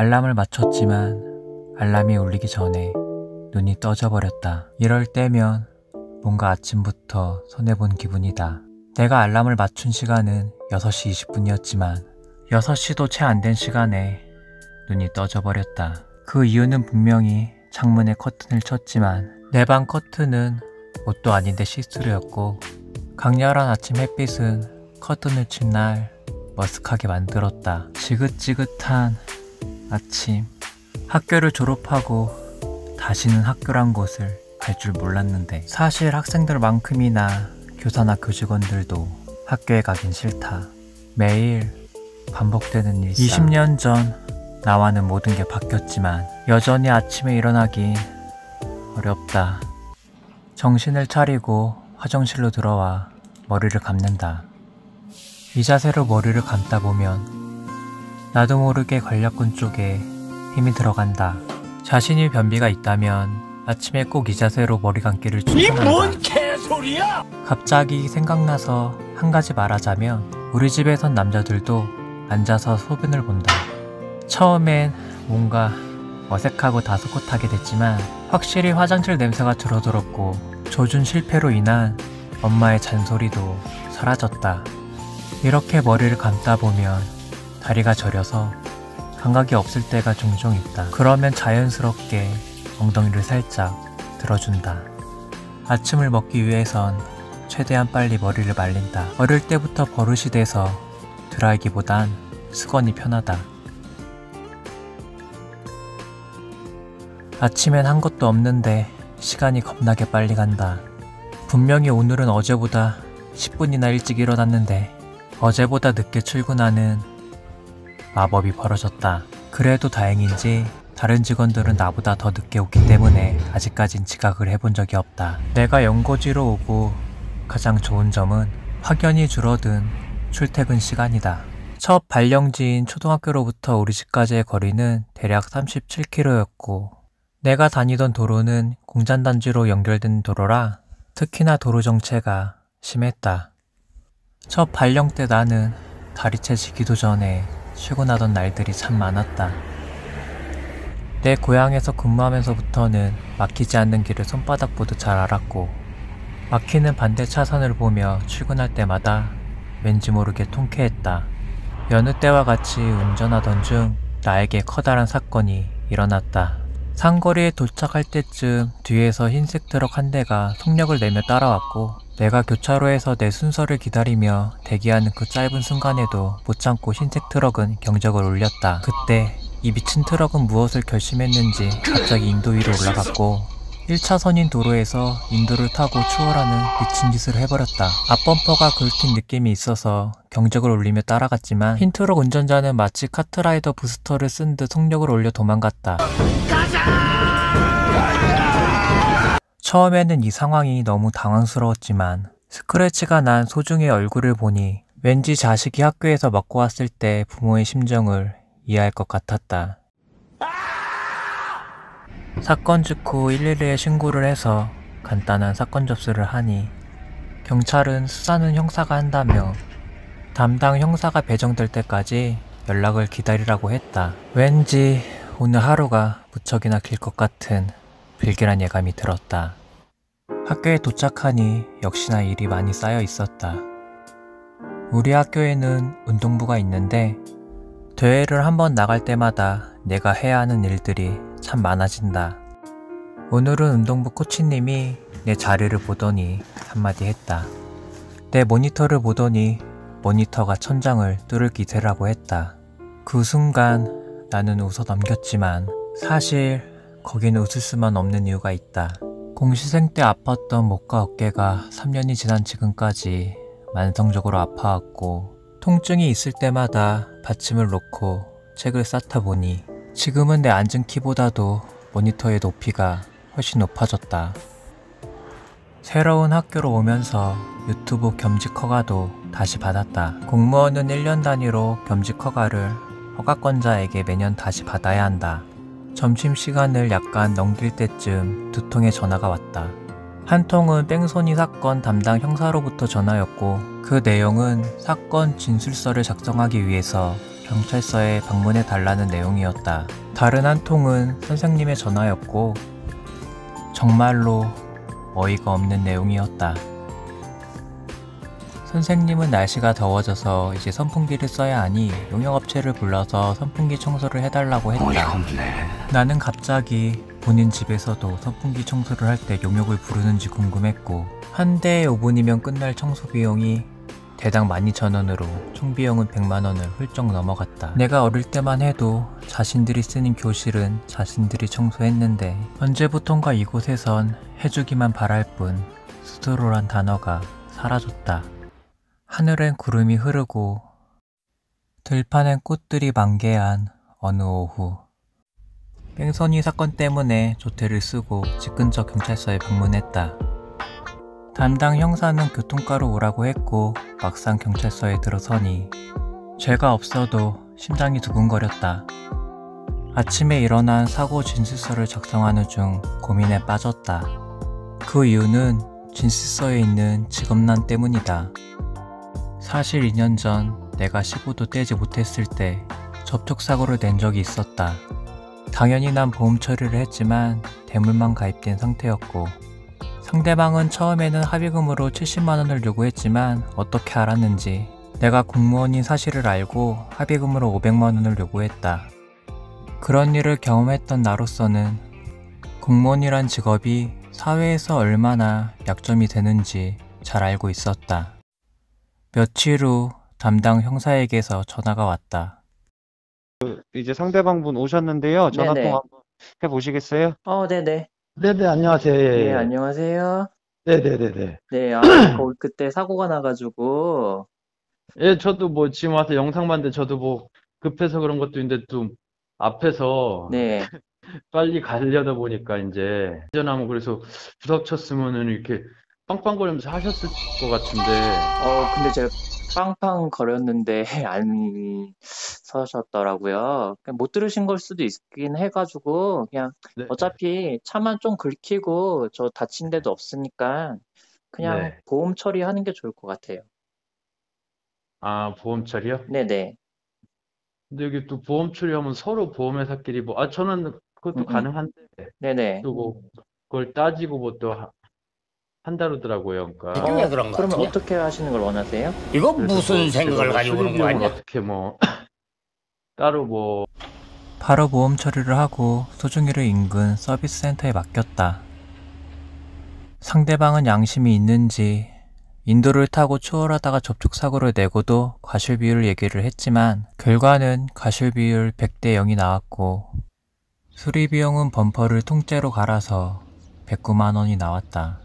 알람을 맞췄지만 알람이 울리기 전에 눈이 떠져 버렸다. 이럴 때면 뭔가 아침부터 손해본 기분이다. 내가 알람을 맞춘 시간은 6시 20분이었지만 6시도 채 안 된 시간에 눈이 떠져 버렸다. 그 이유는 분명히 창문에 커튼을 쳤지만 내 방 커튼은 옷도 아닌데 시스루였고 강렬한 아침 햇빛은 커튼을 친 날 머쓱하게 만들었다. 지긋지긋한 아침. 학교를 졸업하고 다시는 학교란 곳을 갈 줄 몰랐는데 사실 학생들만큼이나 교사나 교직원들도 학교에 가긴 싫다. 매일 반복되는 일상. 20년 전 나와는 모든 게 바뀌었지만 여전히 아침에 일어나기 어렵다. 정신을 차리고 화장실로 들어와 머리를 감는다. 이 자세로 머리를 감다 보면 나도 모르게 관략근 쪽에 힘이 들어간다. 자신이 변비가 있다면 아침에 꼭 이 자세로 머리 감기를 추천한다. 이 뭔 개소리야! 갑자기 생각나서 한 가지 말하자면 우리 집에선 남자들도 앉아서 소변을 본다. 처음엔 뭔가 어색하고 다소곳하게 됐지만 확실히 화장실 냄새가 줄어들었고 조준 실패로 인한 엄마의 잔소리도 사라졌다. 이렇게 머리를 감다 보면 다리가 저려서 감각이 없을 때가 종종 있다. 그러면 자연스럽게 엉덩이를 살짝 들어준다. 아침을 먹기 위해선 최대한 빨리 머리를 말린다. 어릴 때부터 버릇이 돼서 드라이기보단 수건이 편하다. 아침엔 한 것도 없는데 시간이 겁나게 빨리 간다. 분명히 오늘은 어제보다 10분이나 일찍 일어났는데 어제보다 늦게 출근하는 마법이 벌어졌다. 그래도 다행인지 다른 직원들은 나보다 더 늦게 오기 때문에 아직까진 지각을 해본 적이 없다. 내가 연고지로 오고 가장 좋은 점은 확연히 줄어든 출퇴근 시간이다. 첫 발령지인 초등학교로부터 우리 집까지의 거리는 대략 37km였고 내가 다니던 도로는 공장단지로 연결된 도로라 특히나 도로 정체가 심했다. 첫 발령 때 나는 다리채 지기도 전에 출근하던 날들이 참 많았다. 내 고향에서 근무하면서부터는 막히지 않는 길을 손바닥 보듯 잘 알았고 막히는 반대 차선을 보며 출근할 때마다 왠지 모르게 통쾌했다. 여느 때와 같이 운전하던 중 나에게 커다란 사건이 일어났다. 상거리에 도착할 때쯤 뒤에서 흰색 트럭 한 대가 속력을 내며 따라왔고 내가 교차로에서 내 순서를 기다리며 대기하는 그 짧은 순간에도 못 참고 흰색 트럭은 경적을 울렸다. 그때 이 미친 트럭은 무엇을 결심했는지 갑자기 인도 위로 올라갔고 1차선인 도로에서 인도를 타고 추월하는 미친 짓을 해버렸다. 앞범퍼가 긁힌 느낌이 있어서 경적을 울리며 따라갔지만 흰 트럭 운전자는 마치 카트라이더 부스터를 쓴 듯 속력을 올려 도망갔다. 처음에는 이 상황이 너무 당황스러웠지만 스크래치가 난 소중이의 얼굴을 보니 왠지 자식이 학교에서 먹고 왔을 때 부모의 심정을 이해할 것 같았다. 사건 직후 112에 신고를 해서 간단한 사건 접수를 하니 경찰은 수사는 형사가 한다며 담당 형사가 배정될 때까지 연락을 기다리라고 했다. 왠지 오늘 하루가 무척이나 길 것 같은 불길한 예감이 들었다. 학교에 도착하니 역시나 일이 많이 쌓여 있었다. 우리 학교에는 운동부가 있는데 대회를 한번 나갈 때마다 내가 해야 하는 일들이 참 많아진다. 오늘은 운동부 코치님이 내 자리를 보더니 한마디 했다. 내 모니터를 보더니 모니터가 천장을 뚫을 기세라고 했다. 그 순간 나는 웃어 넘겼지만 사실 거기는 웃을 수만 없는 이유가 있다. 공시생 때 아팠던 목과 어깨가 3년이 지난 지금까지 만성적으로 아파왔고 통증이 있을 때마다 받침을 놓고 책을 쌓다 보니 지금은 내 앉은 키보다도 모니터의 높이가 훨씬 높아졌다. 새로운 학교로 오면서 유튜브 겸직 허가도 다시 받았다. 공무원은 1년 단위로 겸직 허가를 허가권자에게 매년 다시 받아야 한다. 점심시간을 약간 넘길 때쯤 2통의 전화가 왔다. 한 통은 뺑소니 사건 담당 형사로부터 전화였고 그 내용은 사건 진술서를 작성하기 위해서 경찰서에 방문해 달라는 내용이었다. 다른 한 통은 선생님의 전화였고 정말로 어이가 없는 내용이었다. 선생님은 날씨가 더워져서 이제 선풍기를 써야 하니 용역업체를 불러서 선풍기 청소를 해달라고 했다. 나는 갑자기 본인 집에서도 선풍기 청소를 할 때 용역을 부르는지 궁금했고 한 대에 5분이면 끝날 청소 비용이 대당 12,000원으로 총 비용은 100만원을 훌쩍 넘어갔다. 내가 어릴 때만 해도 자신들이 쓰는 교실은 자신들이 청소했는데 언제부턴가 이곳에선 해주기만 바랄 뿐 스스로란 단어가 사라졌다. 하늘엔 구름이 흐르고 들판엔 꽃들이 만개한 어느 오후, 뺑소니 사건 때문에 조퇴를 쓰고 집 근처 경찰서에 방문했다. 담당 형사는 교통과로 오라고 했고 막상 경찰서에 들어서니 죄가 없어도 심장이 두근거렸다. 아침에 일어난 사고 진술서를 작성하는 중 고민에 빠졌다. 그 이유는 진술서에 있는 직업난 때문이다. 사실 2년 전 내가 15도 떼지 못했을 때 접촉사고를 낸 적이 있었다. 당연히 난 보험 처리를 했지만 대물만 가입된 상태였고 상대방은 처음에는 합의금으로 70만원을 요구했지만 어떻게 알았는지 내가 공무원인 사실을 알고 합의금으로 500만원을 요구했다. 그런 일을 경험했던 나로서는 공무원이란 직업이 사회에서 얼마나 약점이 되는지 잘 알고 있었다. 며칠 후 담당 형사에게서 전화가 왔다. 이제 상대방분 오셨는데요. 전화 네네. 통화 한번 해보시겠어요? 네네. 네네, 안녕하세요. 네, 안녕하세요. 네네네네. 네, 그때 사고가 나가지고, 예, 저도 뭐 지금 와서 영상 봤는데 저도 뭐 급해서 그런 것도 있는데 좀 앞에서 네. 빨리 가려다 보니까 이제 전화하면 그래서 부닥쳤으면은 이렇게 빵빵거리면서 하셨을 것 같은데. 근데 제가 빵빵 거렸는데 안 서셨더라고요. 그냥 못 들으신 걸 수도 있긴 해가지고, 그냥 네. 어차피 차만 좀 긁히고 저 다친 데도 없으니까 그냥 네. 보험 처리하는 게 좋을 것 같아요. 아, 보험 처리요? 네네. 근데 여기 또 보험 처리하면 서로 보험회사끼리 뭐, 저는 그것도 가능한데 네네. 또 뭐 그걸 따지고 뭐 또 한다르더라고요. 이게 왜 그러니까 그런 거 그러면 같으냐? 어떻게 하시는 걸 원하세요? 이거 그래서 무슨 뭐 생각을 제가 뭐 가지고 그런 거 수리비용을 아니야? 어떻게 뭐 따로 뭐 바로 보험 처리를 하고 소중이를 인근 서비스 센터에 맡겼다. 상대방은 양심이 있는지 인도를 타고 추월하다가 접촉사고를 내고도 과실비율 얘기를 했지만 결과는 과실비율 100대 0이 나왔고 수리비용은 범퍼를 통째로 갈아서 109만 원이 나왔다.